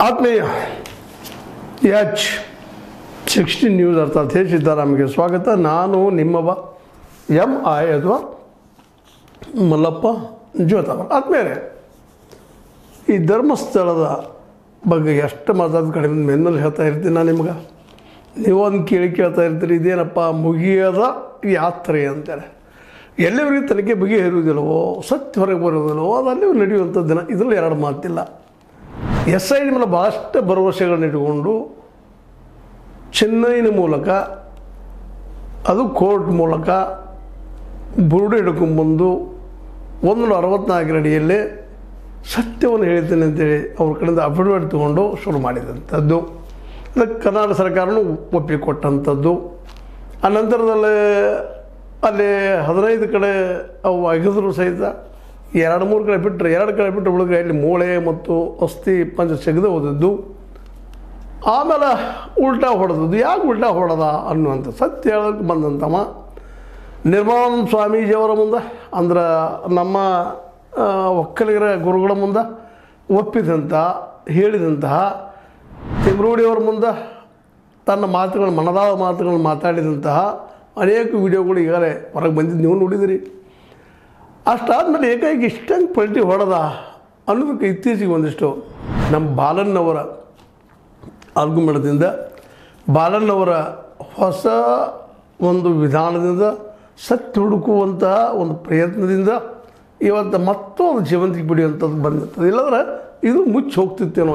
ಆತ್ಮೀಯ H16 news ಅರ್ಥಾತ್ ಹೇ ಸಿದ್ದರಾಮಯ್ಯಗೆ ಸ್ವಾಗತ. ನಾನು ನಿಮ್ಮವ MI ಅಥವಾ ಮಲ್ಲಪ್ಪ ಜ್ಯೋತವ. ಆತ್ಮೀಯರೇ, ಈ ಧರ್ಮಸ್ಥಳದ ಬಗ್ಗೆ ಎಷ್ಟು ಮಾತಾದ ಕಡಿಮೆ ಮೇಲೆ ಹೇಳ್ತಾ ಇರ್ತೀನಿ ನಾನು ನಿಮ್ಗೆ. ನೀವೊಂದು ಕೇಳ್ತಾ ಇರ್ತೀರಿ, ಇದೇನಪ್ಪ ಮುಗಿಯದ ಯಾತ್ರೆ ಅಂತಾರೆ. ಎಲ್ಲಿವರೆಗೆ ತನಿಖೆ ಬಗೆಹರಿಯುವುದಿಲ್ಲವೋ, ಸತ್ಯ ಹೊರಗೆ ಬರೋದಿಲ್ಲವೋ ಅದು ಅಲ್ಲಿ ನಡೆಯುವಂಥ ದಿನ. ಇದರಲ್ಲಿ ಎರಡು ಮಾತಿಲ್ಲ. SID ಮೇಲೆ ಭಾಳಷ್ಟು ಭರವಸೆಗಳನ್ನ ಇಟ್ಕೊಂಡು ಚೆನ್ನೈನ ಮೂಲಕ, ಅದು ಕೋರ್ಟ್ ಮೂಲಕ ಬುರುಡೆ ಹಿಡ್ಕೊಂಡ್ಬಂದು 164 ಅಡಿಯಲ್ಲಿ ಸತ್ಯವನ್ನು ಹೇಳ್ತೀನಿ ಅಂತೇಳಿ ಅವ್ರ ಕಡೆಯಿಂದ ಅಫಿಡವಿಟ್ ತೊಗೊಂಡು ಶುರು ಮಾಡಿದಂಥದ್ದು. ಅದಕ್ಕೆ ಕರ್ನಾಟಕ ಸರ್ಕಾರನೂ ಒಪ್ಪಿಕೊಟ್ಟಂಥದ್ದು. ಆ ನಂತರದಲ್ಲಿ ಅಲ್ಲಿ 15 ಕಡೆ ಅವು ಅಗದ್ರು ಸಹಿತ 2-3 ಕಡೆ ಬಿಟ್ಟರೆ 2 ಕಡೆ ಬಿಟ್ಟರೆ ಉಳಿದ್ರೆ ಅಲ್ಲಿ ಮೂಳೆ ಮತ್ತು ಅಸ್ಥಿ ಪಂಚ ತೆಗೆದು ಹೋದದ್ದು. ಆಮೇಲೆ ಉಲ್ಟಾ ಹೊಡೆದದ್ದು. ಯಾಕೆ ಉಲ್ಟಾ ಹೊಡೆದ ಅನ್ನುವಂಥ ಸತ್ಯ ಹೇಳೋಕ್ಕೆ ಬಂದಂತಮ್ಮ ನಿರ್ಮಲಾನಂದ ಸ್ವಾಮೀಜಿಯವರ ಮುಂದೆ, ಅಂದ್ರೆ ನಮ್ಮ ಒಕ್ಕಲಿಗರ ಗುರುಗಳ ಮುಂದೆ ಒಪ್ಪಿದಂಥ ಹೇಳಿದಂತಹ ತಿಮ್ರೋಡಿಯವರ ಮುಂದೆ ತನ್ನ ಮಾತುಗಳು ಮನದಾಳ ಮಾತುಗಳನ್ನು ಮಾತಾಡಿದಂತಹ ಅನೇಕ ವಿಡಿಯೋಗಳು ಈಗಾಗಲೇ ಹೊರಗೆ ಬಂದಿದ್ದು ನೀವು ನೋಡಿದಿರಿ. ಅಷ್ಟಾದಮೇಲೆ ಏಕಾಏಕಿ ಇಷ್ಟಂಗೆ ಪಲ್ಟಿ ಹೊಡೆದ ಅನ್ನೋದಕ್ಕೆ ಇತ್ತೀಚೆಗೆ ಒಂದಿಷ್ಟು ನಮ್ಮ ಬಾಲನ್ನವರ ಆರ್ಗ್ಯುಮೆಂಟ್ದಿಂದ, ಬಾಲನ್ನವರ ಹೊಸ ಒಂದು ವಿಧಾನದಿಂದ, ಸತ್ಯ ಹುಡುಕುವಂತಹ ಒಂದು ಪ್ರಯತ್ನದಿಂದ ಇವತ್ತು ಮತ್ತೊಂದು ಜೀವಂತಿಗೆ ಬಿಡುವಂಥದ್ದು ಬಂದಿರ್ತದೆ. ಇಲ್ಲಾಂದ್ರೆ ಇದು ಮುಚ್ಚಿ ಹೋಗ್ತಿತ್ತೇನೋ